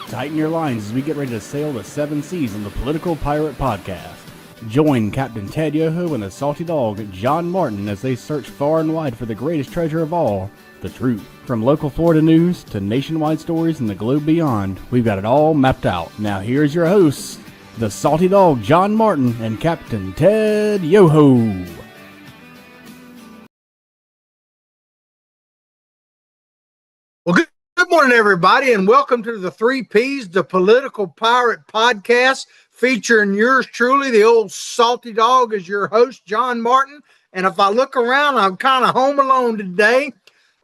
Tighten your lines as we get ready to sail the seven seas on the Political Pirate Podcast. Join Captain Ted Yoho and the salty dog John Martin as they search far and wide for the greatest treasure of all, the truth. From local Florida news to nationwide stories and the globe beyond, we've got it all mapped out. Now here's your hosts, the salty dog John Martin and Captain Ted Yoho. Well, good morning, everybody, and welcome to the Three Ps, the Political Pirate Podcast, featuring yours truly, the old salty dog, as your host, John Martin. And if I look around, I'm kind of home alone today.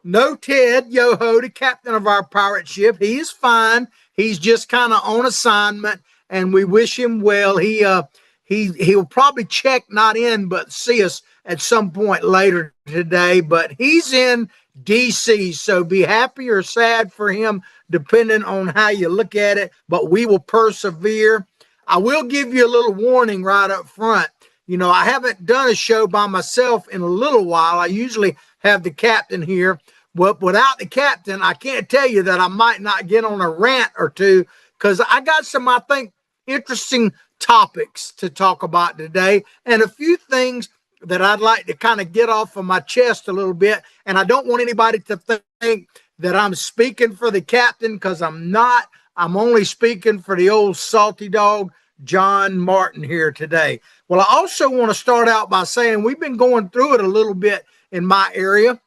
No Ted Yoho, the captain of our pirate ship. He is fine. He's just kind of on assignment, and we wish him well. He'll probably check not in, but see us at some point later today. But he's in D.C., so be happy or sad for him, depending on how you look at it. But we will persevere. I will give you a little warning right up front. You know, I haven't done a show by myself in a little while. I usually have the captain here. But without the captain, I can't tell you that I might not get on a rant or two, because I got some, I think, interesting topics to talk about today, and a few things that I'd like to kind of get off of my chest a little bit. And I don't want anybody to think that I'm speaking for the captain, because I'm not. I'm only speaking for the old salty dog, John Martin, here today. Well, I also want to start out by saying we've been going through it a little bit in my area.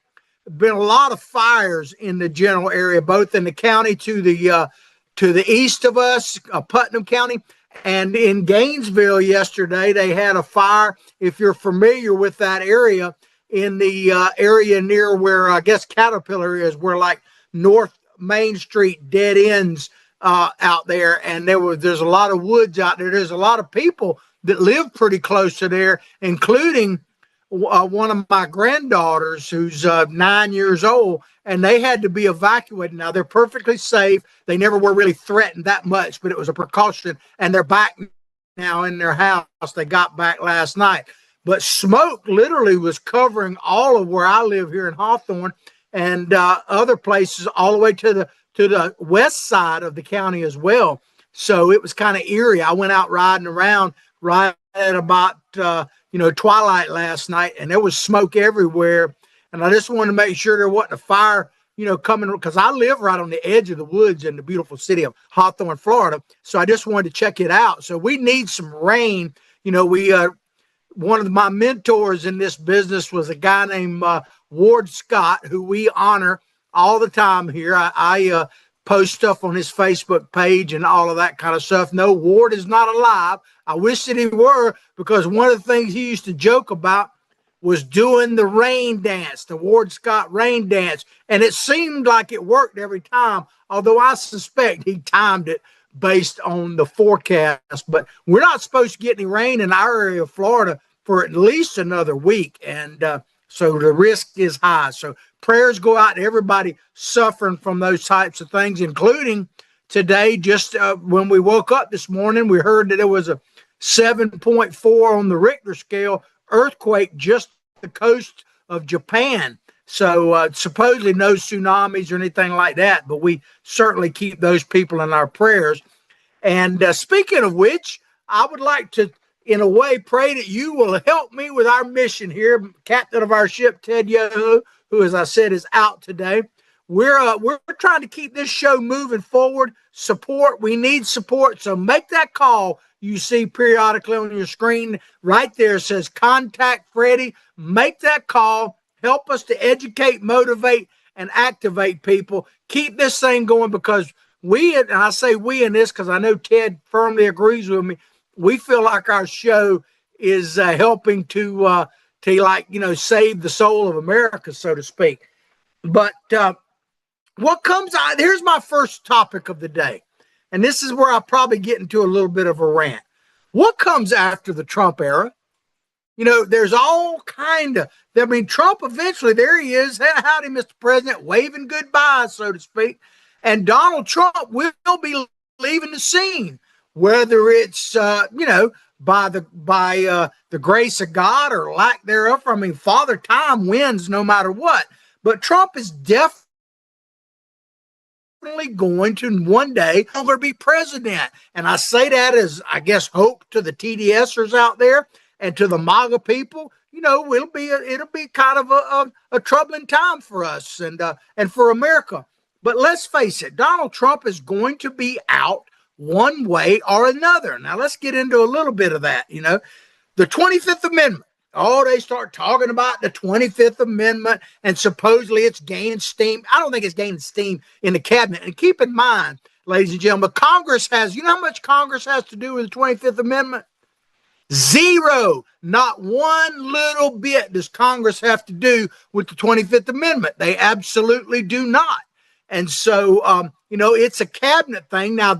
Been a lot of fires in the general area, both in the county to the east of us, Putnam County, and in Gainesville yesterday, they had a fire. If you're familiar with that area, in the area near where I guess Caterpillar is, where like North Main Street dead ends out there, and there's a lot of woods out there. There's a lot of people that live pretty close to there, including one of my granddaughters who's 9 years old, and they had to be evacuated. Now, they're perfectly safe. They never were really threatened that much, but it was a precaution, and they're back now in their house. They got back last night. But smoke literally was covering all of where I live here in Hawthorne, and other places all the way to the west side of the county as well. So it was kind of eerie. I went out riding around right at about twilight last night, and there was smoke everywhere. And I just wanted to make sure there wasn't a fire, coming, because I live right on the edge of the woods in the beautiful city of Hawthorne, Florida. So I just wanted to check it out. So we need some rain. One of my mentors in this business was a guy named Ward Scott, who we honor all the time here. I post stuff on his Facebook page and all of that kind of stuff. No, Ward is not alive. I wish that he were, because one of the things he used to joke about was doing the rain dance, the Ward Scott rain dance. And it seemed like it worked every time, although I suspect he timed it based on the forecast. But we're not supposed to get any rain in our area of Florida for at least another week. And so the risk is high. So prayers go out to everybody suffering from those types of things, including today. Just when we woke up this morning, we heard that there was a 7.4 on the Richter scale earthquake just the coast of Japan. So supposedly no tsunamis or anything like that, but we certainly keep those people in our prayers. And speaking of which, I would like to, in a way, pray that you will help me with our mission here. Captain of our ship, Ted Yoho, who, as I said, is out today. We're trying to keep this show moving forward. Support. We need support. So make that call you see periodically on your screen. Right there says Contact Freddie. Make that call. Help us to educate, motivate, and activate people. Keep this thing going, because and I say we in this because I know Ted firmly agrees with me, we feel like our show is helping to save the soul of America, so to speak. But what comes out, here's my first topic of the day. And this is where I probably get into a little bit of a rant. What comes after the Trump era? There's all Trump eventually, there he is. Hey, howdy, Mr. President, waving goodbye, so to speak. And Donald Trump will be leaving the scene, whether it's, by the grace of God or lack thereof. I mean, Father Time wins no matter what. But Trump is definitely going to one day going to be president. And I say that as, I guess, hope to the TDSers out there and to the MAGA people. You know, it'll be kind of a troubling time for us and for America. But let's face it, Donald Trump is going to be out one way or another. Now let's get into a little bit of that. You know, the 25th Amendment. Oh, they start talking about the 25th Amendment and supposedly it's gaining steam. I don't think it's gaining steam in the cabinet. And keep in mind, ladies and gentlemen, Congress has, you know how much Congress has to do with the 25th Amendment? Zero. Not one little bit does Congress have to do with the 25th Amendment. They absolutely do not. And so, you know, it's a cabinet thing. Now,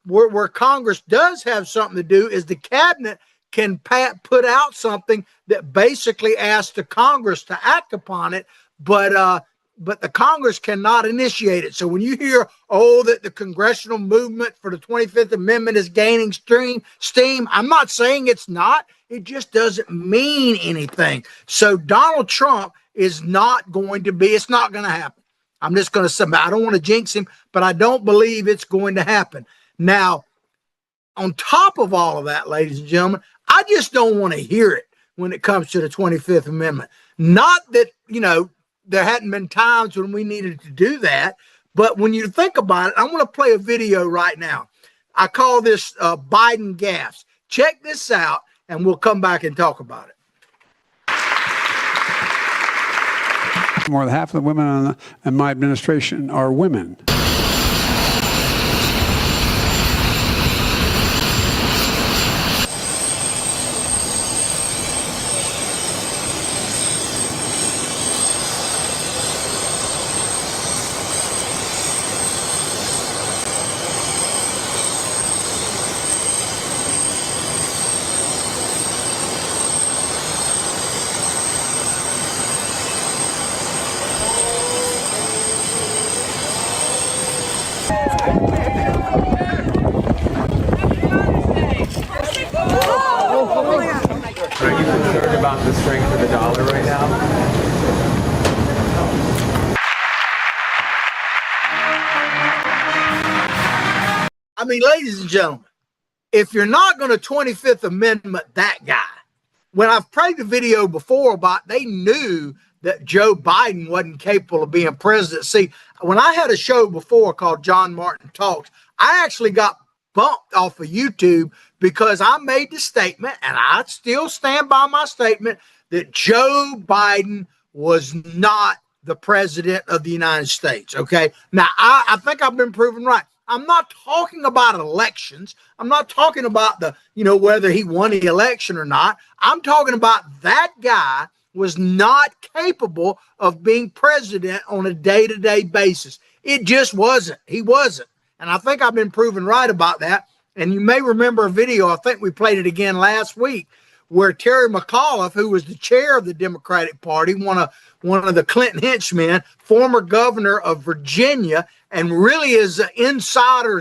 where Congress does have something to do is the cabinet can put out something that basically asks the Congress to act upon it, but the Congress cannot initiate it. So when you hear, that the congressional movement for the 25th Amendment is gaining steam, I'm not saying it's not. It just doesn't mean anything. So Donald Trump is not going to be, it's not going to happen. I'm just going to say, I don't want to jinx him, but I don't believe it's going to happen. Now, on top of all of that, ladies and gentlemen, I just don't want to hear it when it comes to the 25th Amendment. Not that, you know, there hadn't been times when we needed to do that, but when you think about it, I want to play a video right now. I call this Biden gaffes. Check this out, and we'll come back and talk about it. More than half of the women in my administration are women. Are you concerned about the strength of the dollar right now? I mean, ladies and gentlemen, if you're not going to 25th Amendment that guy, when I've played the video before about they knew that Joe Biden wasn't capable of being president. See, when I had a show before called John Martin Talks, I actually got bumped off of YouTube because I made the statement, and I still stand by my statement, that Joe Biden was not the president of the United States. Okay. Now, I think I've been proven right. I'm not talking about elections. I'm not talking about whether he won the election or not. I'm talking about that guy was not capable of being president on a day-to-day basis. It just wasn't. He wasn't. And I think I've been proven right about that. And you may remember a video, I think we played it again last week, where Terry McAuliffe, who was the chair of the Democratic Party, one of the Clinton henchmen, former governor of Virginia, and really is an insider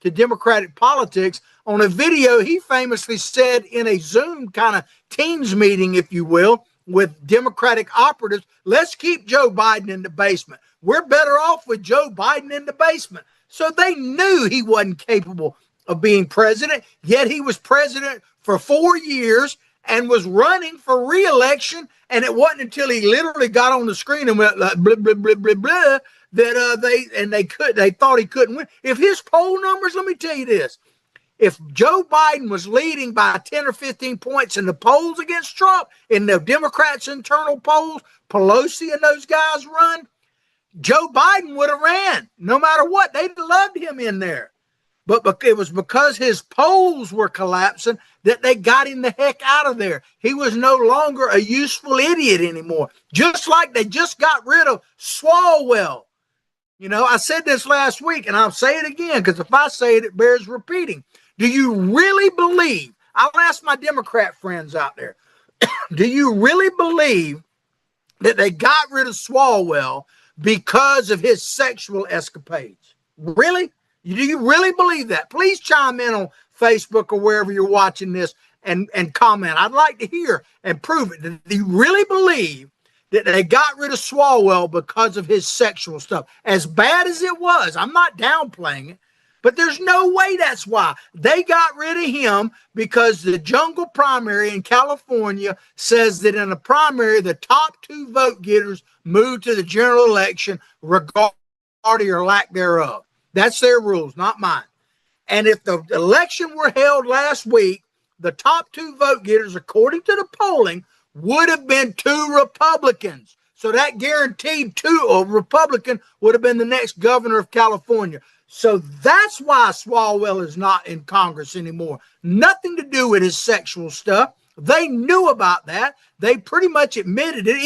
to Democratic politics. On a video, he famously said in a Zoom kind of Teams meeting, if you will, with Democratic operatives, let's keep Joe Biden in the basement. We're better off with Joe Biden in the basement. So they knew he wasn't capable of being president, yet he was president for 4 years and was running for re-election. And it wasn't until he literally got on the screen and went like blah, blah, blah, blah, blah, that they thought he couldn't win. If his poll numbers, let me tell you this, if Joe Biden was leading by 10 or 15 points in the polls against Trump, in the Democrats' internal polls, Pelosi and those guys run, Joe Biden would have ran no matter what. They loved him in there. But it was because his polls were collapsing that they got him the heck out of there. He was no longer a useful idiot anymore. Just like they just got rid of Swalwell. You know, I said this last week, and I'll say it again, because if I say it, it bears repeating. Do you really believe, I'll ask my Democrat friends out there, do you really believe that they got rid of Swalwell because of his sexual escapades? Really? Do you really believe that? Please chime in on Facebook or wherever you're watching this and comment. I'd like to hear and prove it. Do you really believe that they got rid of Swalwell because of his sexual stuff. As bad as it was, I'm not downplaying it, but there's no way that's why. They got rid of him because the jungle primary in California says that in a primary, the top 2 vote getters move to the general election, regardless or lack thereof. That's their rules, not mine. And if the election were held last week, the top 2 vote getters, according to the polling, would have been 2 Republicans. So that guaranteed 2 Republican would have been the next governor of California. So that's why Swalwell is not in Congress anymore. Nothing to do with his sexual stuff. They knew about that. They pretty much admitted it.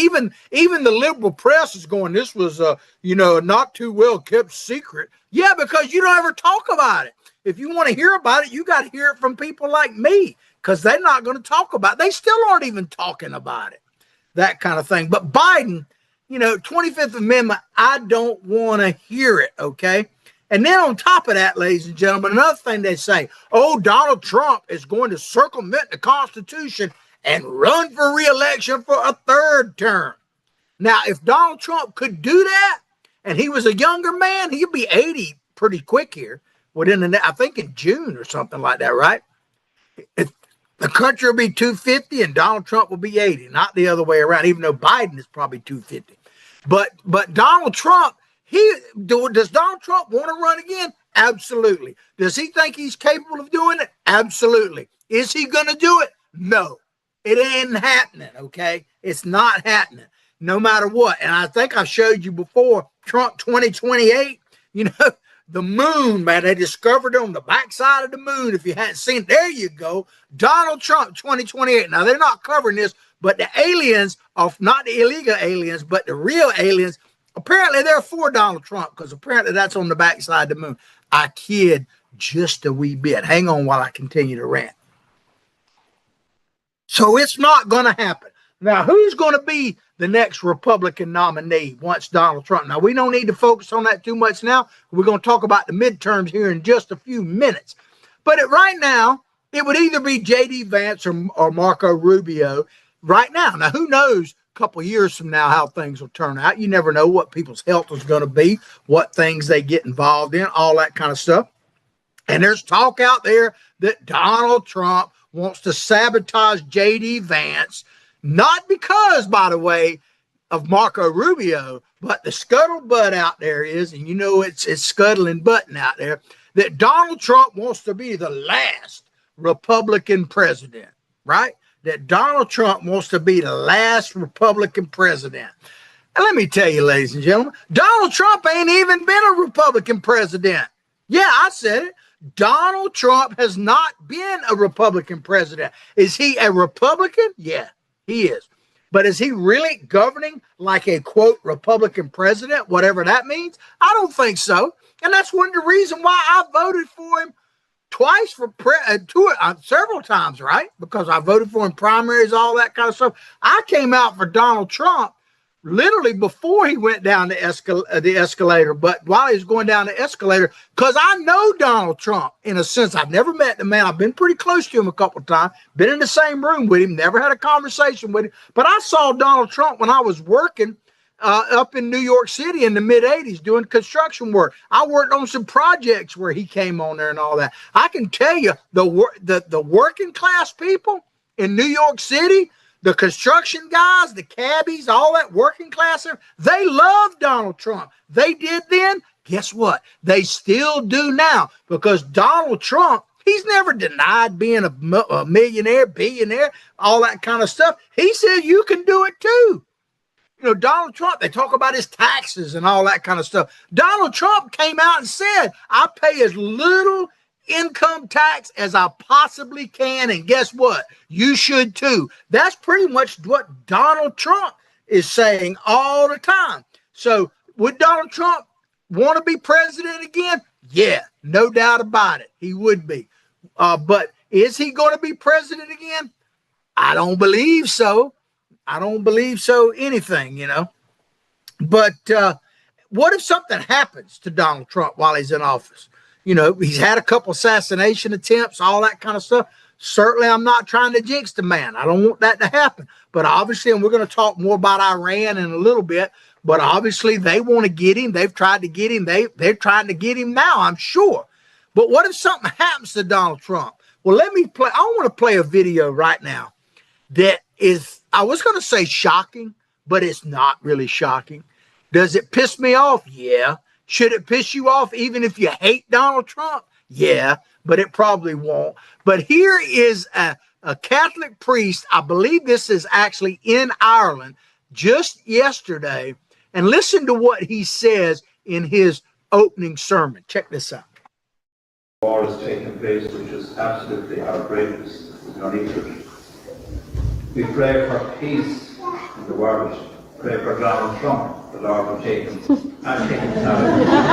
Even the liberal press is going, this was a not too well kept secret. Yeah, because you don't ever talk about it. If you want to hear about it, you got to hear it from people like me, because they're not going to talk about it. They still aren't even talking about it, that kind of thing. But Biden, 25th Amendment, I don't want to hear it, okay? And then on top of that, ladies and gentlemen, another thing they say, Donald Trump is going to circumvent the Constitution and run for re-election for a 3rd term. Now, if Donald Trump could do that, and he was a younger man, he'd be 80 pretty quick here. I think in June or something like that, right? The country will be 250 and Donald Trump will be 80, not the other way around, even though Biden is probably 250. But Donald Trump, does Donald Trump want to run again? Absolutely. Does he think he's capable of doing it? Absolutely. Is he going to do it? No. It ain't happening, okay? It's not happening, no matter what. And I think I showed you before, Trump 2028, the moon, man, they discovered on the backside of the moon. If you hadn't seen it, there you go. Donald Trump 2028. Now, they're not covering this, but the aliens, not the illegal aliens, but the real aliens, apparently they're for Donald Trump, because apparently that's on the backside of the moon. I kid just a wee bit. Hang on while I continue to rant. So it's not going to happen. Now, who's going to be the next Republican nominee once Donald Trump? Now, we don't need to focus on that too much now. We're going to talk about the midterms here in just a few minutes. But right now, it would either be J.D. Vance or Marco Rubio right now. Now, who knows a couple of years from now how things will turn out. You never know what people's health is going to be, what things they get involved in, all that kind of stuff. And there's talk out there that Donald Trump wants to sabotage J.D. Vance, not because, by the way, of Marco Rubio, but the scuttlebutt out there is, and it's scuttling button out there, that Donald Trump wants to be the last Republican president, right? That Donald Trump wants to be the last Republican president. And let me tell you, ladies and gentlemen, Donald Trump ain't even been a Republican president. Yeah, I said it. Donald Trump has not been a Republican president. Is he a Republican? Yeah, he is. But is he really governing like a, quote, Republican president, whatever that means? I don't think so. And that's one of the reasons why I voted for him twice several times, right? Because I voted for him primaries, all that kind of stuff. I came out for Donald Trump literally before he went down the escalator, but while he was going down the escalator, because I know Donald Trump in a sense. I've never met the man. I've been pretty close to him a couple of times, been in the same room with him, never had a conversation with him. But I saw Donald Trump when I was working up in New York City in the mid-'80s doing construction work. I worked on some projects where he came on there and all that. I can tell you the working class people in New York City, the construction guys, the cabbies, all that working class, they love Donald Trump. They did then. Guess what? They still do now, because Donald Trump, he's never denied being a millionaire, billionaire, all that kind of stuff. He said you can do it too. Donald Trump, they talk about his taxes and all that kind of stuff. Donald Trump came out and said, I pay as little income tax as I possibly can. And guess what? You should too. That's pretty much what Donald Trump is saying all the time. So would Donald Trump want to be president again? Yeah, no doubt about it. He would be. But is he going to be president again? I don't believe so. I don't believe so anything, But what if something happens to Donald Trump while he's in office? He's had a couple assassination attempts, all that kind of stuff. Certainly, I'm not trying to jinx the man. I don't want that to happen. But obviously, and we're going to talk more about Iran in a little bit, but obviously they want to get him. They've tried to get him. They're trying to get him now, I'm sure. But what if something happens to Donald Trump? Well, let me play. I want to play a video right now that is, I was going to say shocking, but it's not really shocking. Does it piss me off? Yeah. Should it piss you off even if you hate Donald Trump? Yeah, but it probably won't. But here is a Catholic priest. I believe this is actually in Ireland just yesterday. And listen to what he says in his opening sermon. Check this out. War is taking place, which is absolutely outrageous. There's no need for it. We pray for peace in the world. Pray for Donald Trump, the Lord will take him. I'm taking him out.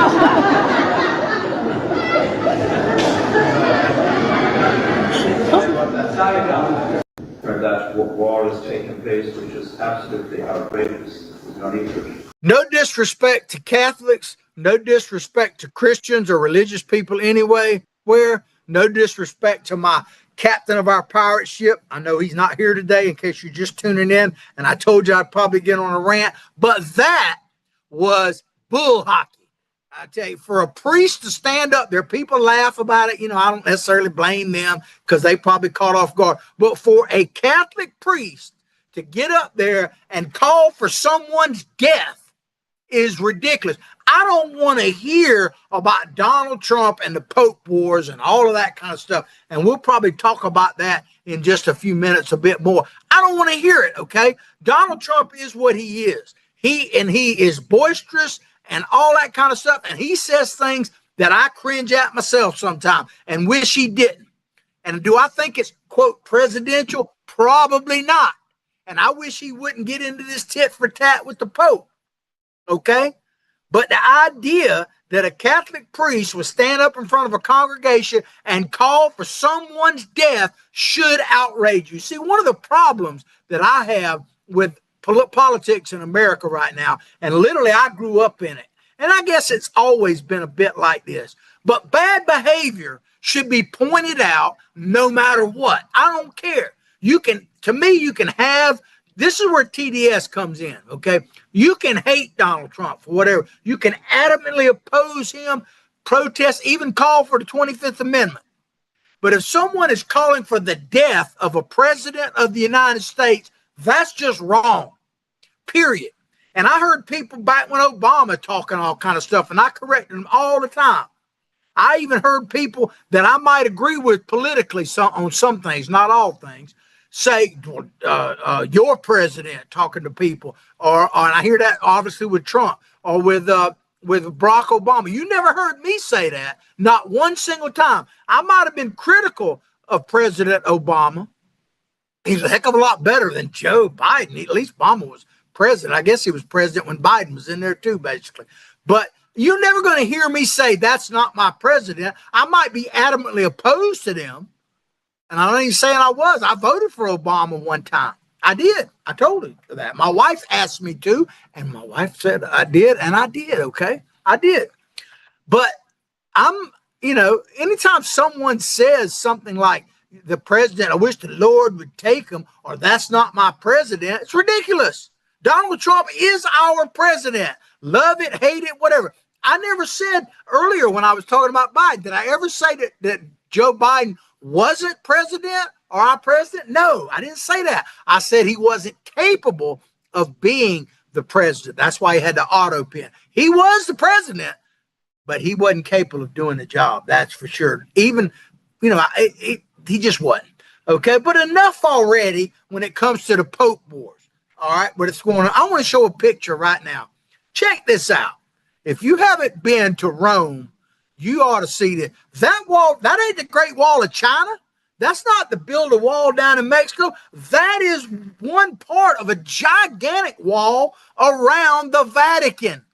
Where that war is taking place, which is absolutely outrageous. There's no need for it. No disrespect to Catholics, no disrespect to Christians or religious people anyway. No disrespect to my captain of our pirate ship. I know he's not here today in case you're just tuning in, and I told you I'd probably get on a rant, but that was bull hockey. I tell you, for a priest to stand up there, people laugh about it. I don't necessarily blame them because they probably caught off guard. But for a Catholic priest to get up there and call for someone's death is ridiculous. I don't want to hear about Donald Trump and the Pope wars and all of that kind of stuff. And we'll probably talk about that in just a few minutes, a bit more. I don't want to hear it, okay? Donald Trump is what he is. He is boisterous and all that kind of stuff. And he says things that I cringe at myself sometimes and wish he didn't. And do I think it's, quote, presidential? Probably not. And I wish he wouldn't get into this tit for tat with the Pope. Okay? But the idea that a Catholic priest would stand up in front of a congregation and call for someone's death should outrage you. See, one of the problems that I have with politics in America right now, and literally I grew up in it, and I guess it's always been a bit like this, but bad behavior should be pointed out no matter what. I don't care. You can have, this is where TDS comes in, okay? You can hate Donald Trump for whatever. You can adamantly oppose him, protest, even call for the 25th Amendment. But if someone is calling for the death of a president of the United States, that's just wrong, period. And I heard people back when Obama talking all kind of stuff, and I corrected them all the time. I even heard people that I might agree with politically on some things, not all things, say your president talking to people, or and I hear that obviously with Trump or with Barack Obama. You never heard me say that, not one single time. I might have been critical of President Obama. He's a heck of a lot better than Joe Biden. At least Obama was president. I guess he was president when Biden was in there too, basically. But you're never going to hear me say that's not my president. I might be adamantly opposed to them. And I'm not even saying I was. I voted for Obama one time. I did. I told her that. My wife asked me to, and my wife said I did, and I did, okay? I did. But anytime someone says something like, the president, I wish the Lord would take him, or that's not my president, it's ridiculous. Donald Trump is our president. Love it, hate it, whatever. I never said earlier when I was talking about Biden, did I ever say that Joe Biden wasn't president or our president? No, I didn't say that. I said he wasn't capable of being the president. That's why he had the auto pen. He was the president, but he wasn't capable of doing the job. That's for sure. Even, he just wasn't. Okay, but enough already when it comes to the Pope wars. All right, but it's going on. I want to show a picture right now. Check this out. If you haven't been to Rome, you ought to see that wall. That ain't the Great Wall of China. That's not the build a wall down in Mexico. That is one part of a gigantic wall around the Vatican.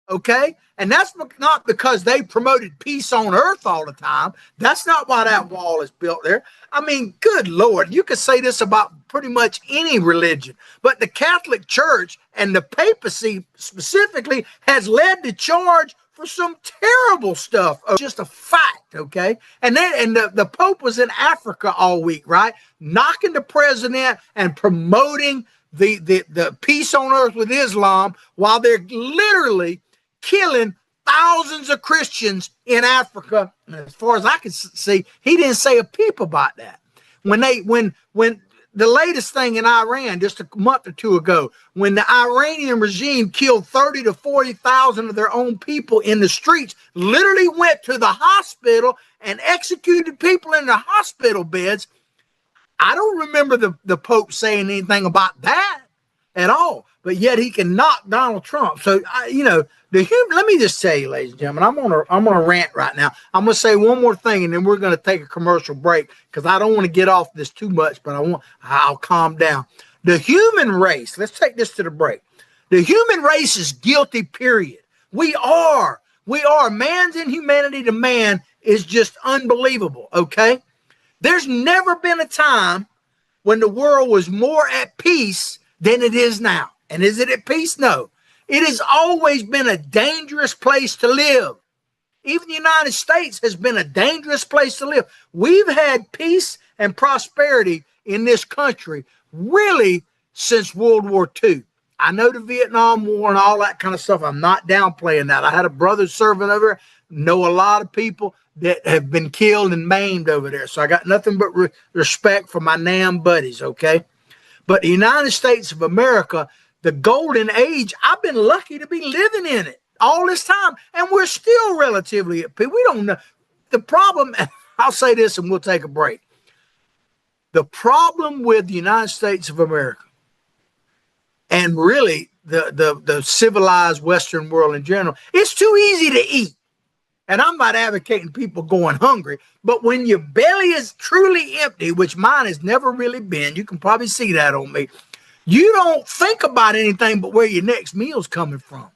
Okay? And that's not because they promoted peace on earth all the time. That's not why that wall is built there. I mean, good Lord, you could say this about pretty much any religion. But the Catholic Church and the papacy specifically has led the charge for some terrible stuff. Just a fact, okay? And the Pope was in Africa all week, right? Knocking the president and promoting the peace on earth with Islam while they're literally killing thousands of Christians in Africa. And as far as I can see, he didn't say a peep about that. When the latest thing in Iran, just a month or two ago, when the Iranian regime killed 30 to 40,000 of their own people in the streets, literally went to the hospital and executed people in the hospital beds. I don't remember the Pope saying anything about that at all, but yet he can knock Donald Trump. So, let me just tell you, ladies and gentlemen, I'm gonna rant right now. I'm gonna say one more thing, and then we're gonna take a commercial break because I don't want to get off this too much, but I'll calm down. The human race. Let's take this to the break. The human race is guilty. Period. We are. Man's inhumanity to man is just unbelievable. Okay. There's never been a time when the world was more at peace than it is now. And is it at peace? No. It has always been a dangerous place to live. Even the United States has been a dangerous place to live. We've had peace and prosperity in this country really since World War II. I know the Vietnam War and all that kind of stuff. I'm not downplaying that. I had a brother serving over there, know a lot of people that have been killed and maimed over there. So I got nothing but respect for my NAM buddies, okay? But the United States of America, the golden age, I've been lucky to be living in it all this time, and we're still relatively at peace. We don't know. The problem, I'll say this and we'll take a break. The problem with the United States of America and really the civilized Western world in general, it's too easy to eat. And I'm not advocating people going hungry, but when your belly is truly empty, which mine has never really been, you can probably see that on me, you don't think about anything but where your next meal's coming from.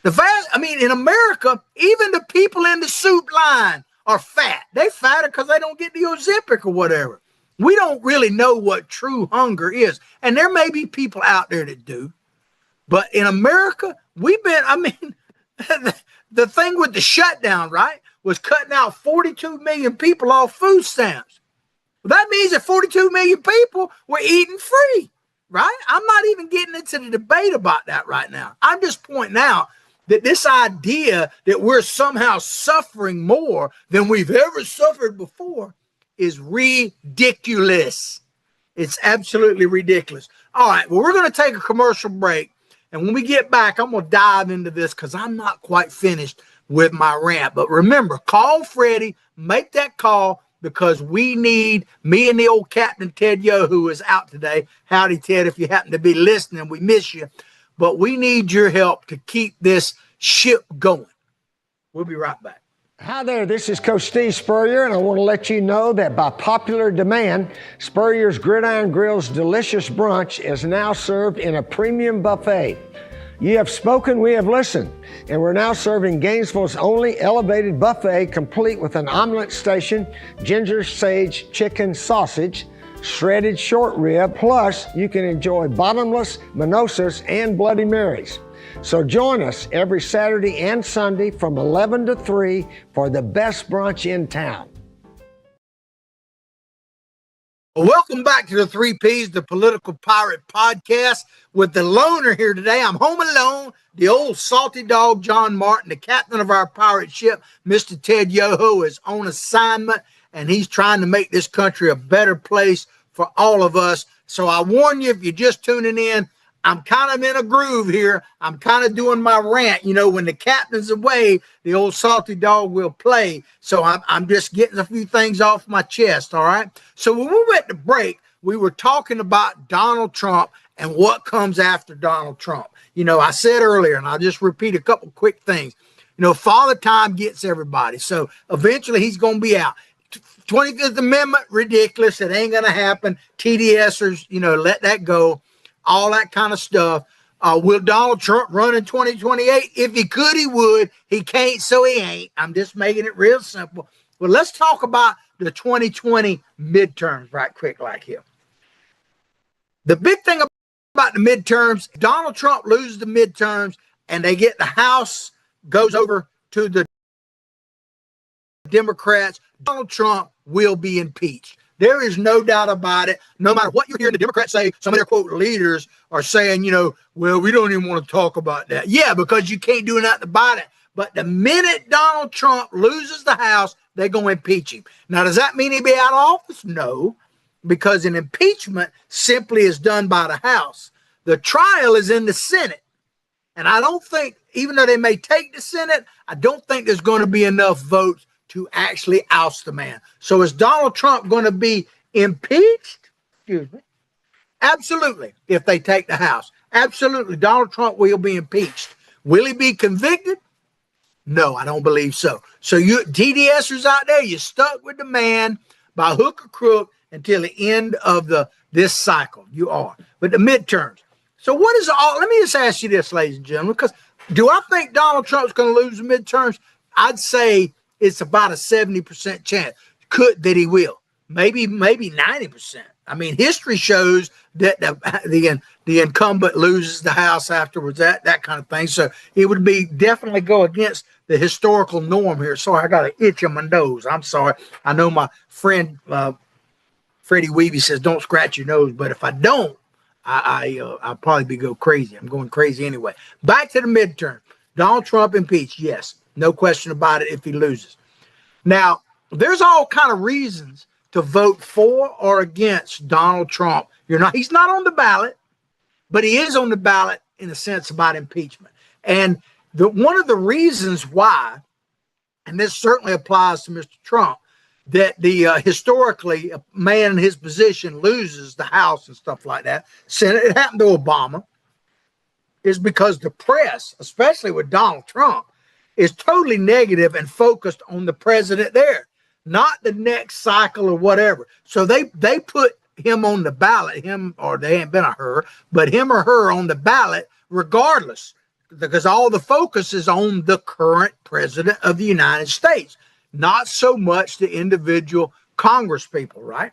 In America, even the people in the soup line are fat. They fatter because they don't get the Ozempic or whatever. We don't really know what true hunger is. And there may be people out there that do. But in America, the thing with the shutdown, right, was cutting out 42 million people off food stamps. Well, that means that 42 million people were eating free, right? I'm not even getting into the debate about that right now. I'm just pointing out that this idea that we're somehow suffering more than we've ever suffered before is ridiculous. It's absolutely ridiculous. All right, well, we're going to take a commercial break. And when we get back, I'm going to dive into this because I'm not quite finished with my rant. But remember, call Freddie, make that call because we need, me and the old Captain Ted Yoho, who is out today. Howdy, Ted, if you happen to be listening, we miss you. But we need your help to keep this ship going. We'll be right back. Hi there, this is Coach Steve Spurrier, and I want to let you know that by popular demand, Spurrier's Gridiron Grill's delicious brunch is now served in a premium buffet. You have spoken, we have listened, and we're now serving Gainesville's only elevated buffet complete with an omelet station, ginger sage chicken sausage, shredded short rib, plus you can enjoy bottomless mimosas and Bloody Marys. So join us every Saturday and Sunday from 11 to 3 for the best brunch in town. Welcome back to the 3 Ps, the Political Pirate Podcast with the loner here today. I'm home alone, the old salty dog, John Martin, the captain of our pirate ship, Mr. Ted Yoho, is on assignment, and he's trying to make this country a better place for all of us. So I warn you, if you're just tuning in, I'm kind of in a groove here. I'm kind of doing my rant. You know, when the captain's away, the old salty dog will play. So I'm just getting a few things off my chest, all right? So when we went to break, we were talking about Donald Trump and what comes after Donald Trump. You know, I said earlier, and I'll just repeat a couple quick things. You know, Father Time gets everybody. So eventually he's going to be out. 25th Amendment, ridiculous. It ain't going to happen. TDSers, you know, let that go. All that kind of stuff. Will Donald Trump run in 2028? If he could, he would. He can't, so he ain't. I'm just making it real simple. Well, let's talk about the 2020 midterms right quick like here. The big thing about the midterms, Donald Trump loses the midterms and they get the House goes over to the Democrats, Donald Trump will be impeached. There is no doubt about it. No matter what you hear the Democrats say, some of their quote leaders are saying, well, we don't even want to talk about that. Yeah, because you can't do nothing about it. But the minute Donald Trump loses the House, they're going to impeach him. Now, does that mean he'll be out of office? No, because an impeachment simply is done by the House. The trial is in the Senate. And I don't think, even though they may take the Senate, I don't think there's going to be enough votes to actually oust the man. So is Donald Trump going to be impeached? Excuse me. Absolutely, if they take the House. Absolutely, Donald Trump will be impeached. Will he be convicted? No, I don't believe so. So you TDSers out there, you're stuck with the man by hook or crook until the end of this cycle. You are. But the midterms. So what is all? Let me just ask you this, ladies and gentlemen, because do I think Donald Trump's going to lose the midterms? I'd say it's about a 70% chance that he will. Maybe 90%. I mean, history shows that the incumbent loses the House afterwards, that kind of thing. So it would be definitely go against the historical norm here. Sorry, I got an itch on my nose. I'm sorry. I know my friend Freddie Weavy says don't scratch your nose, but if I don't, I'll probably go crazy. I'm going crazy anyway. Back to the midterm. Donald Trump impeached. Yes, no question about it if he loses. Now, there's all kind of reasons to vote for or against Donald Trump. He's not on the ballot, but he is on the ballot in a sense about impeachment. And one of the reasons why, and this certainly applies to Mr. Trump, that historically a man in his position loses the House and stuff like that. Senate, it happened to Obama, is because the press, especially with Donald Trump, is totally negative and focused on the president there, not the next cycle or whatever. So they put him on the ballot, or they ain't been a her, but him or her on the ballot regardless, because all the focus is on the current president of the United States, not so much the individual Congress people, right?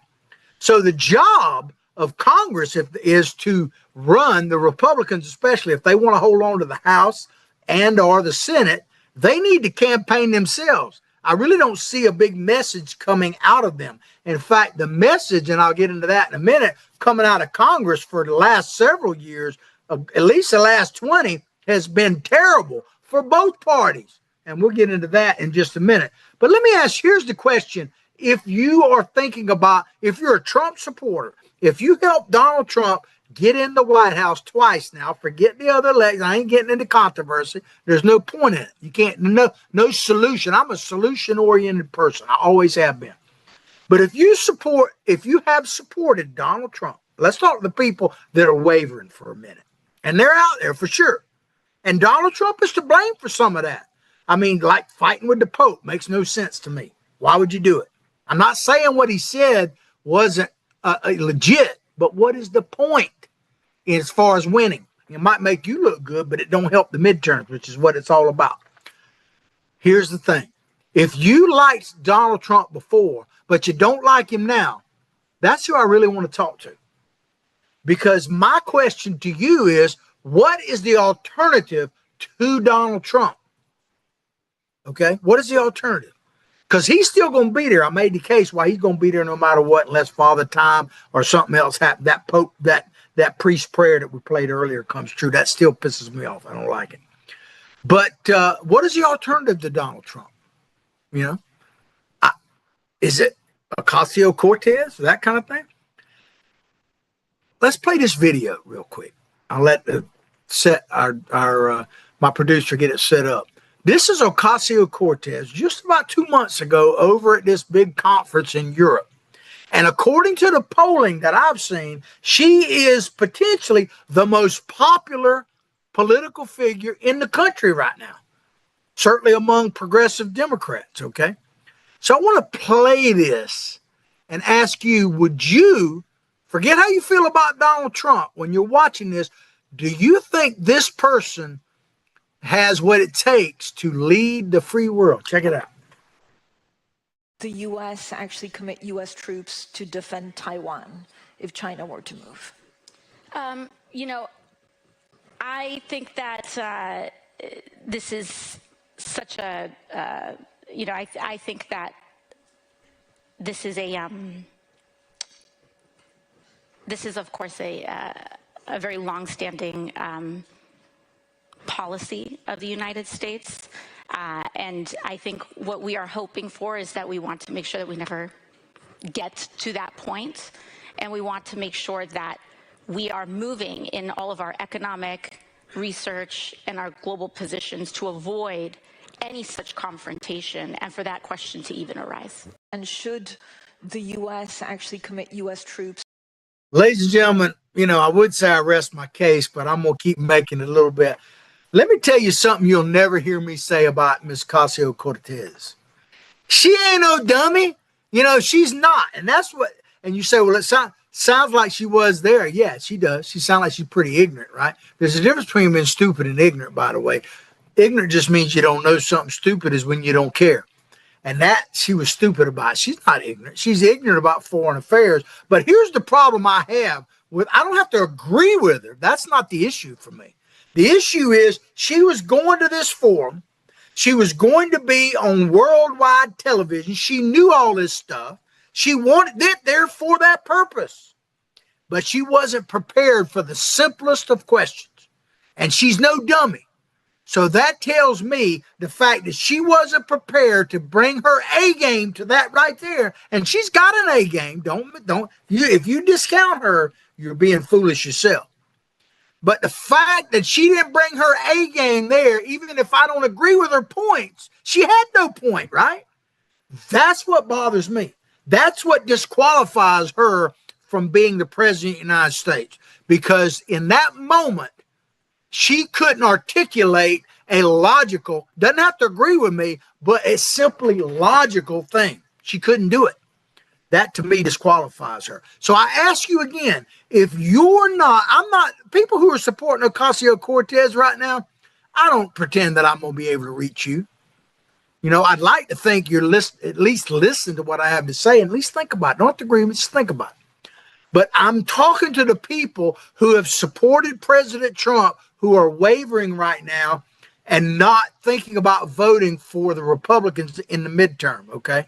So the job of Congress is to run the Republicans, especially if they want to hold on to the House and or the Senate, they need to campaign themselves. I really don't see a big message coming out of them. In fact, the message, and I'll get into that in a minute, coming out of Congress for the last several years, at least the last 20, has been terrible for both parties. And we'll get into that in just a minute. But let me ask, here's the question. If you are thinking about, if you're a Trump supporter, if you help Donald Trump get in the White House twice now, forget the other legs. I ain't getting into controversy. There's no point in it. You can't, no solution. I'm a solution-oriented person. I always have been. But if you have supported Donald Trump, let's talk to the people that are wavering for a minute. And they're out there for sure. And Donald Trump is to blame for some of that. I mean, like fighting with the Pope makes no sense to me. Why would you do it? I'm not saying what he said wasn't legit, but what is the point as far as winning? It might make you look good, but it don't help the midterms, which is what it's all about. Here's the thing. If you liked Donald Trump before, but you don't like him now, that's who I really want to talk to. Because my question to you is, what is the alternative to Donald Trump? Okay, what is the alternative? Because he's still going to be there. I made the case why he's going to be there no matter what, unless Father Time or something else happens. That Pope, that priest prayer that we played earlier comes true. That still pisses me off. I don't like it. But what is the alternative to Donald Trump? Is it Ocasio-Cortez, that kind of thing? Let's play this video real quick. I'll let my producer get it set up. This is Ocasio-Cortez just about 2 months ago over at this big conference in Europe. And according to the polling that I've seen, she is potentially the most popular political figure in the country right now, certainly among progressive Democrats, okay? So I want to play this and ask you, would you, forget how you feel about Donald Trump when you're watching this, do you think this person has what it takes to lead the free world? Check it out. The U.S. actually commit U.S. troops to defend Taiwan if China were to move? I think that this is such a, I think that this is of course a very long-standing policy of the United States. And I think what we are hoping for is that we want to make sure that we never get to that point. And we want to make sure that we are moving in all of our economic research and our global positions to avoid any such confrontation and for that question to even arise. And should the U.S. actually commit U.S. troops? Ladies and gentlemen, I would say I rest my case, but I'm going to keep making it a little bit. Let me tell you something you'll never hear me say about Ms. Ocasio-Cortez. She ain't no dummy. She's not. And that's what, and you say, well, it sounds like she was there. Yeah, she does. She sounds like she's pretty ignorant, right? There's a difference between being stupid and ignorant, by the way. Ignorant just means you don't know something. Stupid is when you don't care. And that she was stupid about. She's not ignorant. She's ignorant about foreign affairs. But here's the problem I have with, I don't have to agree with her. That's not the issue for me. The issue is she was going to this forum. She was going to be on worldwide television. She knew all this stuff. She wanted it there for that purpose. But she wasn't prepared for the simplest of questions. And she's no dummy. So that tells me the fact that she wasn't prepared to bring her A game to that right there. And she's got an A game. If you discount her, you're being foolish yourself. But the fact that she didn't bring her A game there, even if I don't agree with her points, she had no point, right? That's what bothers me. That's what disqualifies her from being the president of the United States. Because in that moment, she couldn't articulate a logical, doesn't have to agree with me, but a simply logical thing. She couldn't do it. That to me disqualifies her. So I ask you again, if you're not, people who are supporting Ocasio-Cortez right now, I don't pretend that I'm going to be able to reach you. I'd like to think you're at least listen to what I have to say, and at least think about it. Don't have to agree with me, just think about it. But I'm talking to the people who have supported President Trump, who are wavering right now and not thinking about voting for the Republicans in the midterm, okay?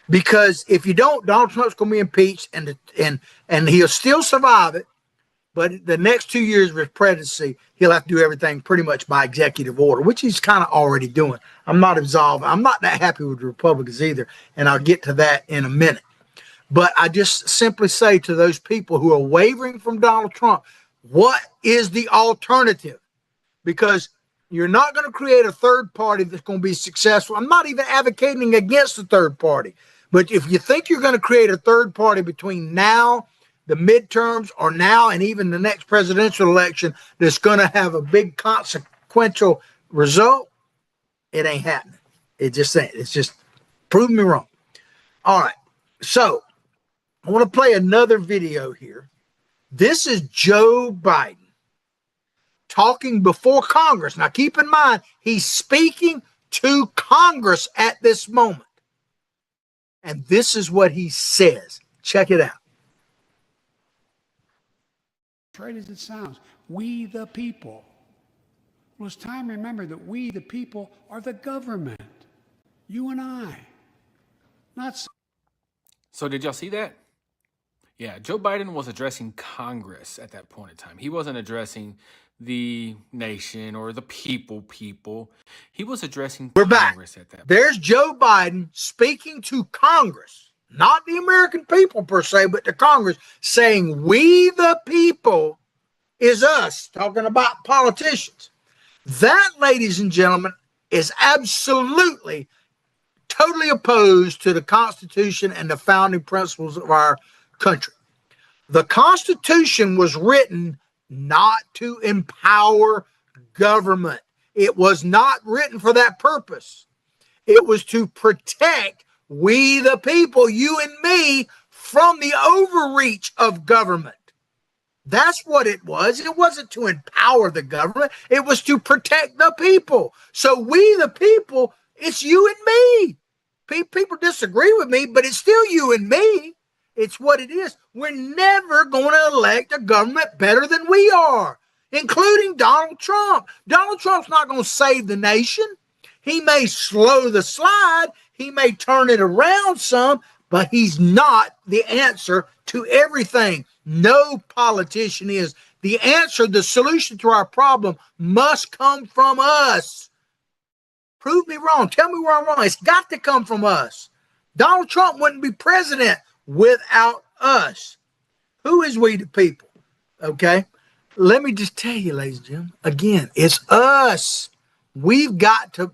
Because if you don't, Donald Trump's going to be impeached, and he'll still survive it. But the next 2 years of his presidency, he'll have to do everything pretty much by executive order, which he's kind of already doing. I'm not that happy with the Republicans either, and I'll get to that in a minute. But I just simply say to those people who are wavering from Donald Trump, what is the alternative? Because you're not going to create a third party that's going to be successful. I'm not even advocating against the third party. But if you think you're going to create a third party between now, the midterms, or now and even the next presidential election that's going to have a big consequential result, it ain't happening. It just ain't. It's just prove me wrong. All right. So I want to play another video here. This is Joe Biden talking before Congress. Now, keep in mind, he's speaking to Congress at this moment. And this is what he says. Check it out. Trite as it sounds, we the people. Well, it's time to remember that we the people are the government. You and I. Not So did y'all see that? Yeah, Joe Biden was addressing Congress at that point in time. He wasn't addressing the nation or the people. He was addressing Congress at that point. There's Joe Biden speaking to Congress, not the American people per se, but to Congress, saying we the people is us, talking about politicians. That, ladies and gentlemen, is absolutely, totally opposed to the Constitution and the founding principles of our country. The Constitution was written not to empower government. It was not written for that purpose. It was to protect we the people, you and me, from the overreach of government. That's what it was. It wasn't to empower the government. It was to protect the people. So we the people, it's you and me. People disagree with me, but it's still you and me. It's what it is. We're never going to elect a government better than we are, including Donald Trump. Donald Trump's not going to save the nation. He may slow the slide, he may turn it around some, but he's not the answer to everything. No politician is. The answer, the solution to our problem must come from us. Prove me wrong. Tell me where I'm wrong. It's got to come from us. Donald Trump wouldn't be president without us. Who is we the people? Okay? Let me just tell you, ladies and gentlemen, again, it's us. We've got to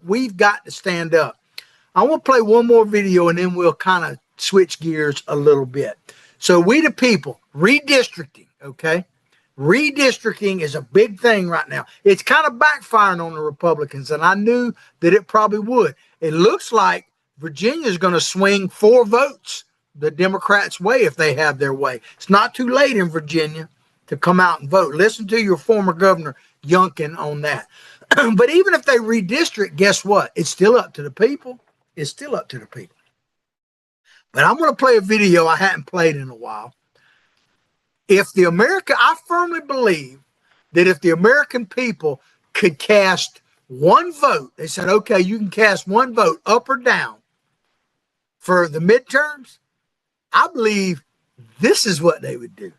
stand up. I want to play one more video and then we'll kind of switch gears a little bit. So we the people, redistricting, okay? Redistricting is a big thing right now. It's kind of backfiring on the Republicans, and I knew that it probably would. It looks like Virginia is going to swing 4 votes the Democrats' way if they have their way. It's not too late in Virginia to come out and vote. Listen to your former governor, Youngkin, on that. But even if they redistrict, guess what? It's still up to the people. It's still up to the people. But I'm going to play a video I hadn't played in a while. I firmly believe that if the American people could cast one vote, they said, okay, you can cast one vote up or down for the midterms, I believe this is what they would do.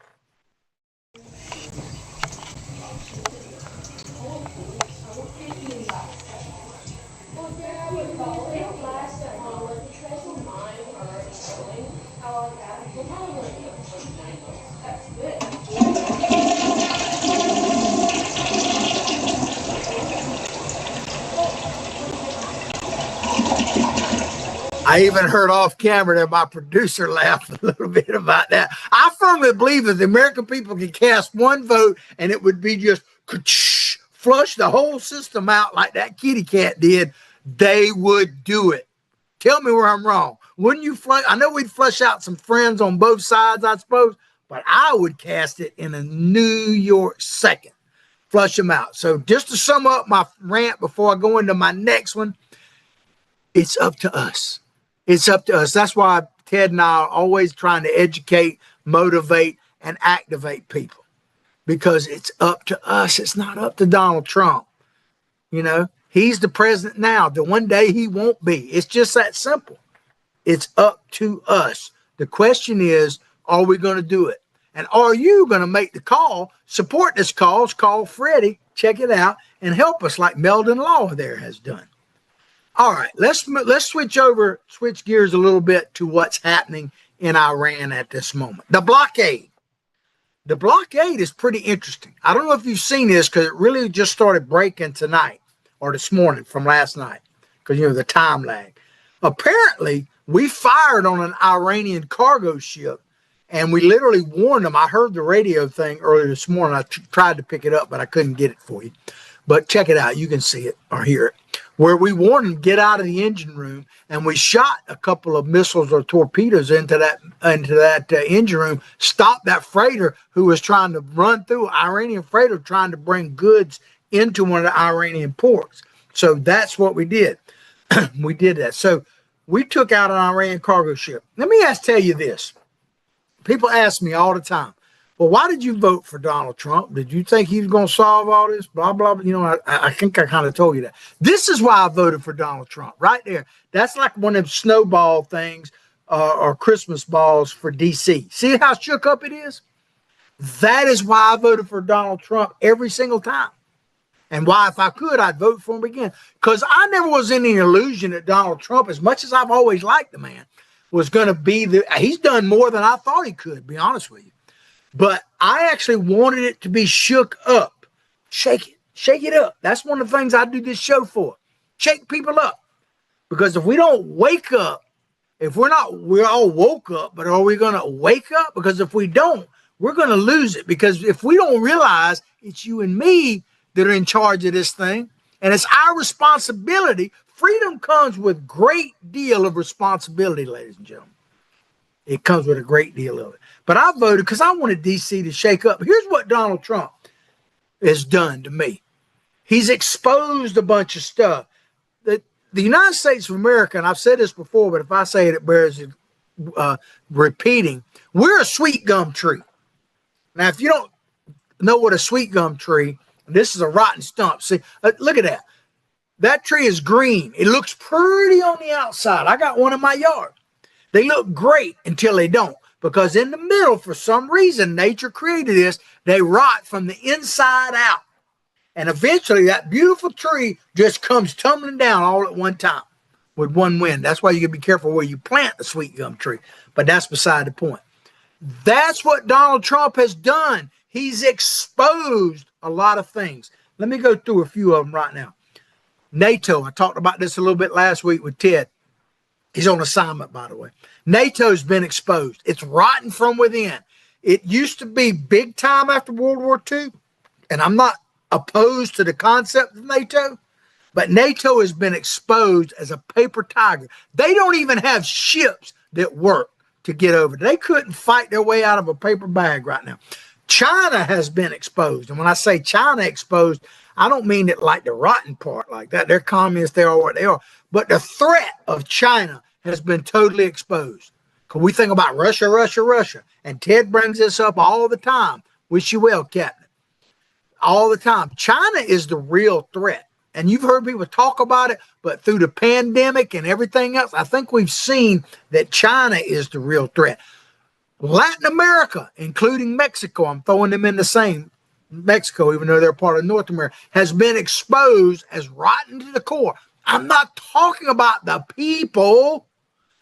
I even heard off camera that my producer laughed a little bit about that. I firmly believe that the American people could cast one vote and it would be just flush the whole system out like that kitty cat did. They would do it. Tell me where I'm wrong. Wouldn't you flush? I know we'd flush out some friends on both sides, I suppose, but I would cast it in a New York second. Flush them out. So just to sum up my rant before I go into my next one, it's up to us. It's up to us. That's why Ted and I are always trying to educate, motivate, and activate people, because it's up to us. It's not up to Donald Trump. You know, he's the president now. The one day he won't be. It's just that simple. It's up to us. The question is, are we going to do it? And are you going to make the call, support this cause, call Freddie, check it out, and help us like Meldon Law there has done. All right, let's switch gears a little bit to what's happening in Iran at this moment. The blockade. The blockade is pretty interesting. I don't know if you've seen this because it really just started breaking tonight or this morning from last night because, you know, the time lag. Apparently, we fired on an Iranian cargo ship and we literally warned them. I heard the radio thing earlier this morning. I tried to pick it up, but I couldn't get it for you. But check it out. You can see it or hear it. Where we warned them, get out of the engine room, and we shot a couple of missiles or torpedoes into that engine room, stopped that freighter who was trying to run through, Iranian freighter trying to bring goods into one of the Iranian ports. So that's what we did. We did that. So we took out an Iranian cargo ship. Let me tell you this. People ask me all the time, well, why did you vote for Donald Trump? Did you think he was going to solve all this? Blah, blah, blah. You know, I think I kind of told you that. This is why I voted for Donald Trump right there. That's like one of them snowball things or Christmas balls for D.C. See how shook up it is? That is why I voted for Donald Trump every single time. And why, if I could, I'd vote for him again. Because I never was in the illusion that Donald Trump, as much as I've always liked the man, was going to be he's done more than I thought he could, to be honest with you. But I actually wanted it to be shook up. Shake it up. That's one of the things I do this show for. Shake people up. Because if we don't wake up, we're all woke up, but are we going to wake up? Because if we don't, we're going to lose it. Because if we don't realize it's you and me that are in charge of this thing, and it's our responsibility, freedom comes with great deal of responsibility, ladies and gentlemen. It comes with a great deal of it. But I voted because I wanted D.C. to shake up. Here's what Donald Trump has done to me. He's exposed a bunch of stuff. The United States of America, and I've said this before, but if I say it, it bears repeating. We're a sweet gum tree. Now, if you don't know what a sweet gum tree, this is a rotten stump. See, look at that. That tree is green. It looks pretty on the outside. I got one in my yard. They look great until they don't, because in the middle, for some reason, nature created this, they rot from the inside out. And eventually that beautiful tree just comes tumbling down all at one time with one wind. That's why you got to be careful where you plant the sweet gum tree. But that's beside the point. That's what Donald Trump has done. He's exposed a lot of things. Let me go through a few of them right now. NATO, I talked about this a little bit last week with Ted. He's on assignment, by the way. NATO's been exposed. It's rotten from within. It used to be big time after World War II, and I'm not opposed to the concept of NATO, but NATO has been exposed as a paper tiger. They don't even have ships that work to get over. They couldn't fight their way out of a paper bag right now. China has been exposed. And when I say China exposed, I don't mean it like the rotten part like that. They're communists, they are what they are. But the threat of China has been totally exposed. Because we think about Russia, Russia, Russia. And Ted brings this up all the time. Wish you well, Captain. All the time. China is the real threat. And you've heard people talk about it, but through the pandemic and everything else, I think we've seen that China is the real threat. Latin America, including Mexico, I'm throwing them in the same. Mexico, even though they're part of North America, has been exposed as rotten to the core. I'm not talking about the people.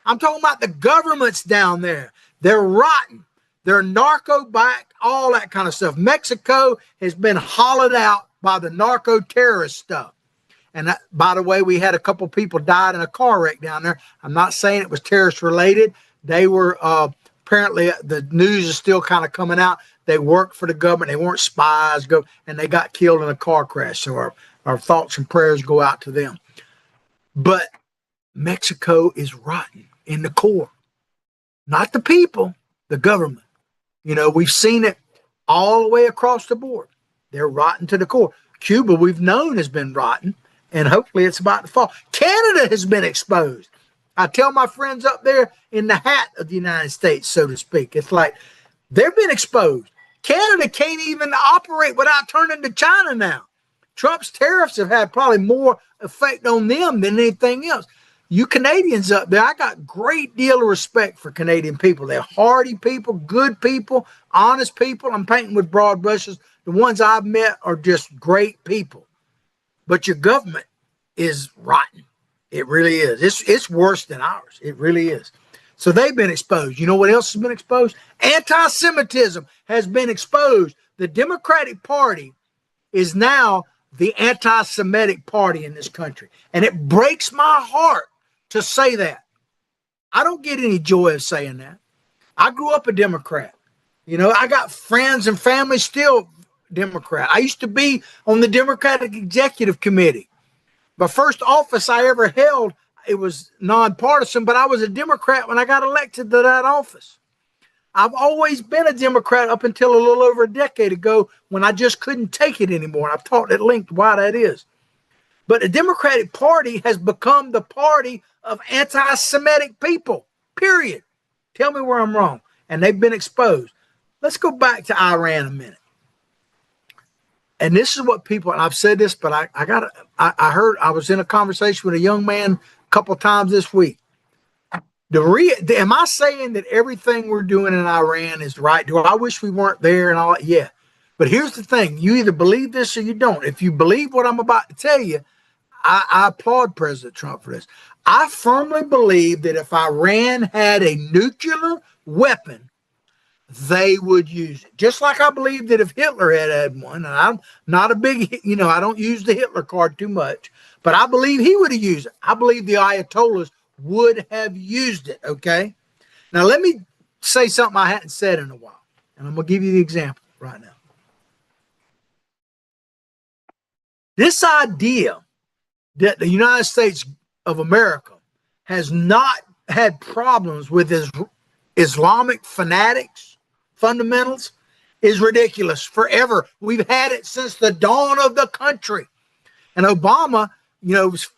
I'm talking about the governments down there. They're rotten. They're narco-backed, all that kind of stuff. Mexico has been hollowed out by the narco-terrorist stuff. And that, by the way, we had a couple people died in a car wreck down there. I'm not saying it was terrorist related. They were apparently, the news is still kind of coming out. They worked for the government. They weren't spies, and they got killed in a car crash. So our thoughts and prayers go out to them. But Mexico is rotten in the core. Not the people, the government. You know, we've seen it all the way across the board. They're rotten to the core. Cuba, we've known, has been rotten, and hopefully it's about to fall. Canada has been exposed. I tell my friends up there in the hat of the United States, so to speak, it's like they've been exposed. Canada can't even operate without turning to China now. Trump's tariffs have had probably more effect on them than anything else. You Canadians up there, I got great deal of respect for Canadian people. They're hardy people, good people, honest people. I'm painting with broad brushes. The ones I've met are just great people. But your government is rotten. It really is. It's worse than ours. It really is. So they've been exposed. You know what else has been exposed? Anti-Semitism has been exposed. The Democratic Party is now the anti-Semitic party in this country. And it breaks my heart to say that. I don't get any joy of saying that. I grew up a Democrat. You know, I got friends and family still Democrat. I used to be on the Democratic Executive Committee. My first office I ever held, it was nonpartisan, but I was a Democrat when I got elected to that office. I've always been a Democrat up until a little over a decade ago when I just couldn't take it anymore. And I've talked at length why that is. But the Democratic Party has become the party of anti-Semitic people, period. Tell me where I'm wrong. And they've been exposed. Let's go back to Iran a minute. And this is what people, and I've said this, but I heard, I was in a conversation with a young man a couple times this week. Am I saying that everything we're doing in Iran is right? Do I wish we weren't there and all that? Yeah. But here's the thing. You either believe this or you don't. If you believe what I'm about to tell you, I applaud President Trump for this. I firmly believe that if Iran had a nuclear weapon, they would use it. Just like I believe that if Hitler had one, and I'm not a big, I don't use the Hitler card too much, but I believe he would have used it. I believe the Ayatollahs would have used it, okay? Now, let me say something I hadn't said in a while, and I'm going to give you the example right now. This idea that the United States of America has not had problems with Islamic fanatics, fundamentals, is ridiculous. Forever. We've had it since the dawn of the country. And Obama,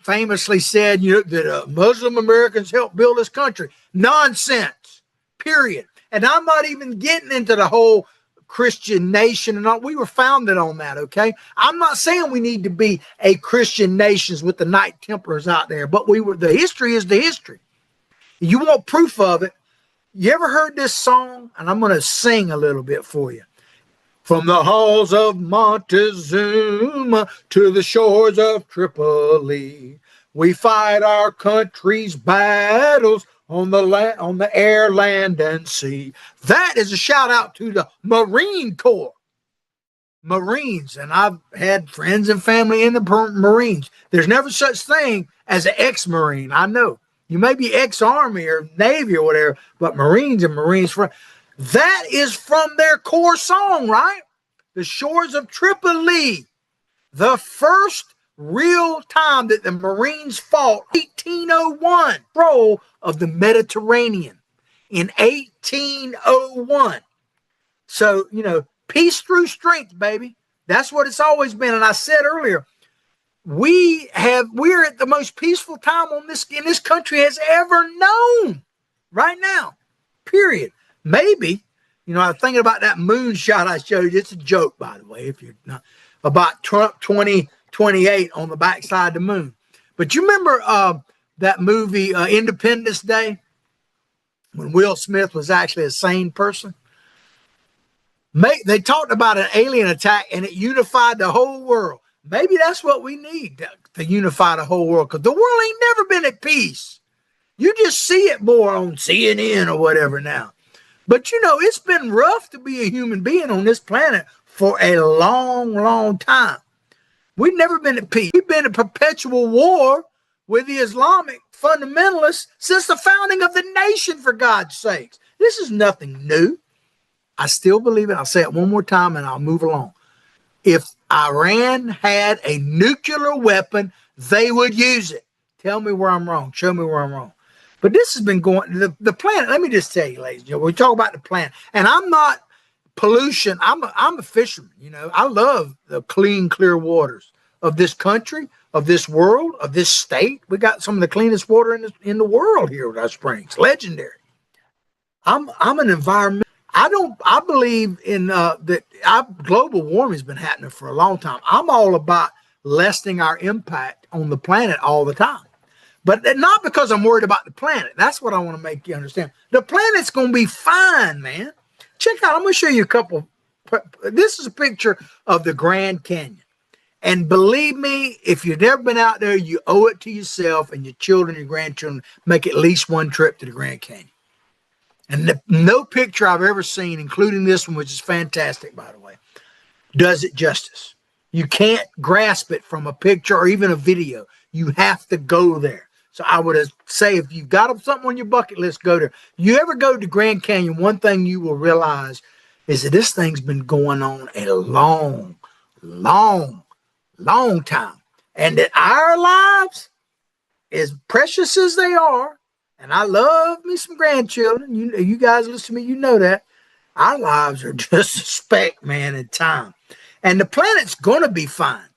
famously said, that Muslim Americans helped build this country. Nonsense, period. And I'm not even getting into the whole Christian nation and all. We were founded on that, okay? I'm not saying we need to be a Christian nations with the Knight Templars out there, but we were. The history is the history. You want proof of it? You ever heard this song? And I'm going to sing a little bit for you. From the halls of Montezuma to the shores of Tripoli, we fight our country's battles on the air, land, and sea. That is a shout out to the Marine Corps. Marines, and I've had friends and family in the Marines. There's never such thing as an ex-Marine. I know. You may be ex-Army or Navy or whatever, but Marines and Marines. That is from their core song, right? The shores of Tripoli. The first real time that the Marines fought, 1801, control of the Mediterranean in 1801. So, peace through strength, baby. That's what it's always been. And I said earlier, we're at the most peaceful time in this country has ever known right now, period. Maybe, I'm thinking about that moonshot I showed you. It's a joke, by the way, if you're not, about Trump 2028 on the backside of the moon. But you remember that movie Independence Day, when Will Smith was actually a sane person? They talked about an alien attack and it unified the whole world. Maybe that's what we need to unify the whole world, because the world ain't never been at peace. You just see it more on CNN or whatever now. But it's been rough to be a human being on this planet for a long, long time. We've never been at peace. We've been in perpetual war with the Islamic fundamentalists since the founding of the nation, for God's sakes. This is nothing new. I still believe it. I'll say it one more time and I'll move along. If Iran had a nuclear weapon, they would use it. Tell me where I'm wrong. Show me where I'm wrong. But this has been going, the planet, let me just tell you, ladies and gentlemen, we talk about the planet. And I'm not pollution. I'm a fisherman. I love the clean, clear waters of this country, of this world, of this state. We got some of the cleanest water in the world here with our springs. Legendary. I'm an environmental. I believe in that global warming has been happening for a long time. I'm all about lessening our impact on the planet all the time. But not because I'm worried about the planet. That's what I want to make you understand. The planet's going to be fine, man. Check out, I'm going to show you a couple. This is a picture of the Grand Canyon. And believe me, if you've never been out there, you owe it to yourself and your children, your grandchildren, make at least one trip to the Grand Canyon. And no picture I've ever seen, including this one, which is fantastic, by the way, does it justice. You can't grasp it from a picture or even a video. You have to go there. So I would say if you've got something on your bucket list, go there. You ever go to Grand Canyon, one thing you will realize is that this thing's been going on a long, long, long time. And that our lives, as precious as they are, and I love me some grandchildren. You guys listen to me, you know that. Our lives are just a speck, man, in time. And the planet's going to be fine.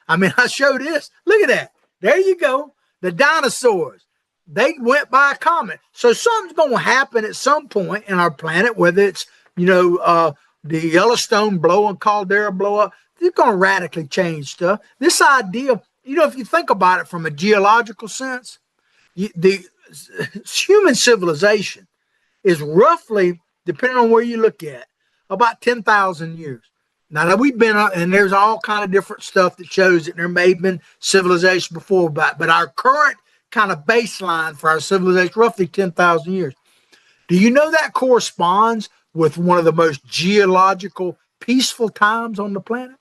I mean, I showed this. Look at that. There you go. The dinosaurs. They went by a comet. So something's going to happen at some point in our planet, whether it's, the Yellowstone caldera blow up. They're going to radically change stuff. This idea, if you think about it from a geological sense, the human civilization is roughly, depending on where you look at, about 10,000 years. Now we've been, and there's all kind of different stuff that shows that there may have been civilization before, but our current kind of baseline for our civilization, roughly 10,000 years. Do you know that corresponds with one of the most geological, peaceful times on the planet?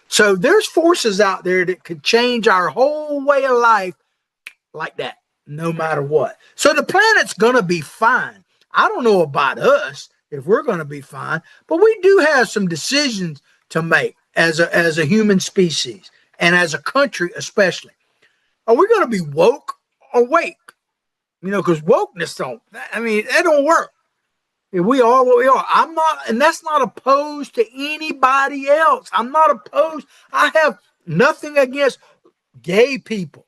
So there's forces out there that could change our whole way of life like that, no matter what. So the planet's going to be fine. I don't know about us if we're going to be fine, but we do have some decisions to make as a human species and as a country especially. Are we going to be woke or wake? Because wokeness that don't work. If we are what we are, I'm not, and that's not opposed to anybody else. I'm not opposed. I have nothing against gay people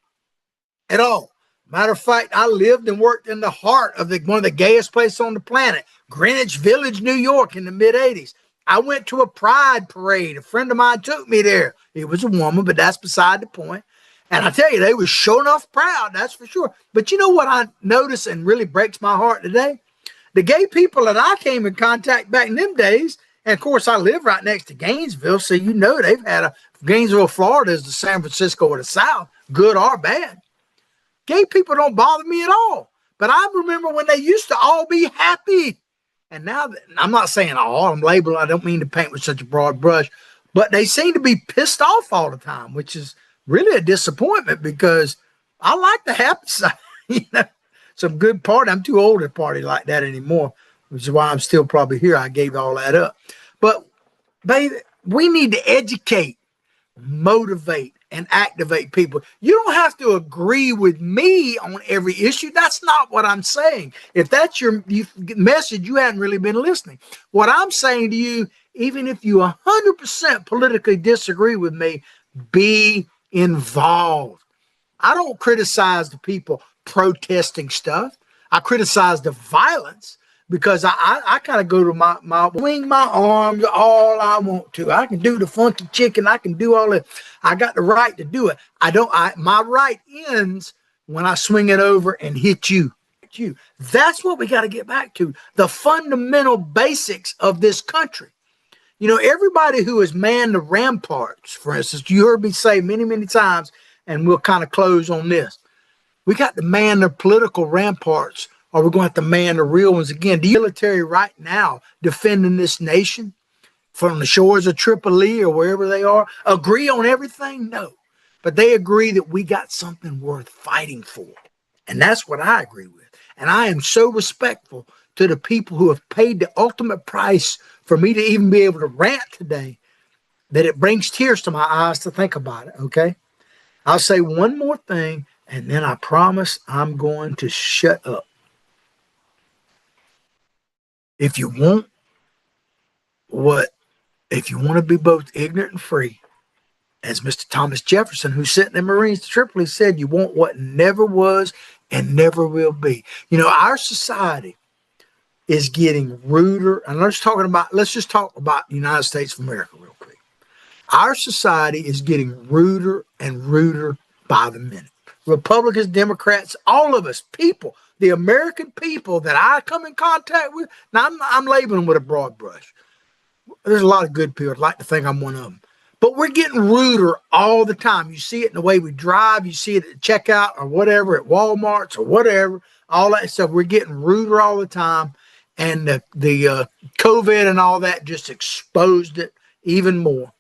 at all. Matter of fact, I lived and worked in the heart of one of the gayest places on the planet, Greenwich Village, New York, in the mid-'80s. I went to a pride parade. A friend of mine took me there. It was a woman, but that's beside the point. And I tell you, they were sure enough proud, that's for sure. But you know what I notice and really breaks my heart today? The gay people that I came in contact back in them days, and of course I live right next to Gainesville, so you know they've had Gainesville, Florida is the San Francisco of the South, good or bad. Gay people don't bother me at all. But I remember when they used to all be happy. And now, I'm not saying all, I'm labeling, I don't mean to paint with such a broad brush, but they seem to be pissed off all the time, which is really a disappointment because I like the happy side. Some good party. I'm too old to party like that anymore, which is why I'm still probably here. I gave all that up. But, baby, we need to educate, motivate, and activate people. You don't have to agree with me on every issue. That's not what I'm saying. If that's your message, you haven't really been listening. What I'm saying to you, even if you 100% politically disagree with me, be involved. I don't criticize the people protesting stuff. I criticize the violence because I kind of go to my wing my arms all I want to. I can do the funky chicken. I can do all that. I got the right to do it. My right ends when I swing it over and hit you. That's what we got to get back to. The fundamental basics of this country. You know, everybody who has manned the ramparts, for instance, you heard me say many, many times, and we'll kind of close on this. We got to man the political ramparts, or we're going to have to man the real ones again. The military right now defending this nation from the shores of Tripoli or wherever they are, agree on everything? No. But they agree that we got something worth fighting for. And that's what I agree with. And I am so respectful to the people who have paid the ultimate price for me to even be able to rant today that it brings tears to my eyes to think about it, okay? I'll say one more thing, and then I promise I'm going to shut up. If you want to be both ignorant and free, as Mr. Thomas Jefferson, who sent the Marines to Tripoli, said, you want what never was and never will be. You know, our society is getting ruder. And let's just talk about the United States of America real quick. Our society is getting ruder and ruder by the minute. Republicans, Democrats, all of us, people, the American people that I come in contact with, now I'm labeling them with a broad brush. There's a lot of good people. I'd like to think I'm one of them. But we're getting ruder all the time. You see it in the way we drive. You see it at checkout or whatever, at Walmarts or whatever, all that stuff. We're getting ruder all the time. And the COVID and all that just exposed it even more.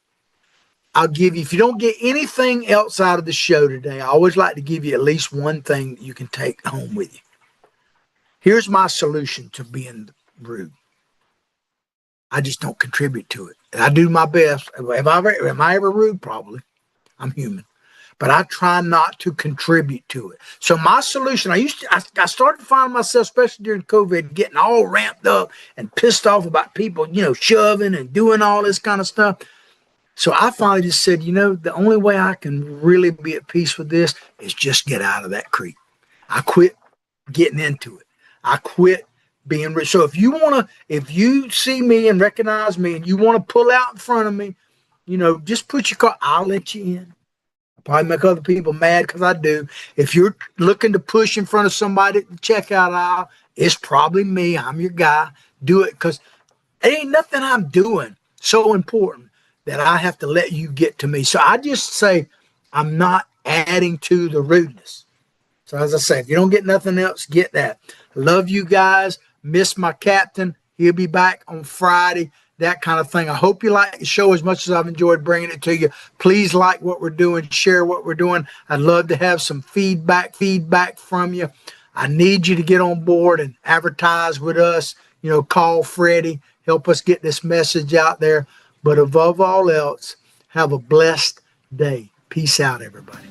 I'll give you, if you don't get anything else out of the show today, I always like to give you at least one thing that you can take home with you. Here's my solution to being rude. I just don't contribute to it. I do my best. Am I ever rude? Probably. I'm human. But I try not to contribute to it. So my solution, I started to find myself, especially during COVID, getting all ramped up and pissed off about people, shoving and doing all this kind of stuff. So I finally just said, the only way I can really be at peace with this is just get out of that creek. I quit getting into it. I quit being rich. So if you see me and recognize me and you want to pull out in front of me, just put your car, I'll let you in. I'll probably make other people mad because I do. If you're looking to push in front of somebody at the checkout aisle, it's probably me. I'm your guy. Do it because there ain't nothing I'm doing so important that I have to let you get to me. So I just say I'm not adding to the rudeness. So as I say, if you don't get nothing else, get that. Love you guys. Miss my captain. He'll be back on Friday. That kind of thing. I hope you like the show as much as I've enjoyed bringing it to you. Please like what we're doing. Share what we're doing. I'd love to have some feedback from you. I need you to get on board and advertise with us. Call Freddie. Help us get this message out there. But above all else, have a blessed day. Peace out, everybody.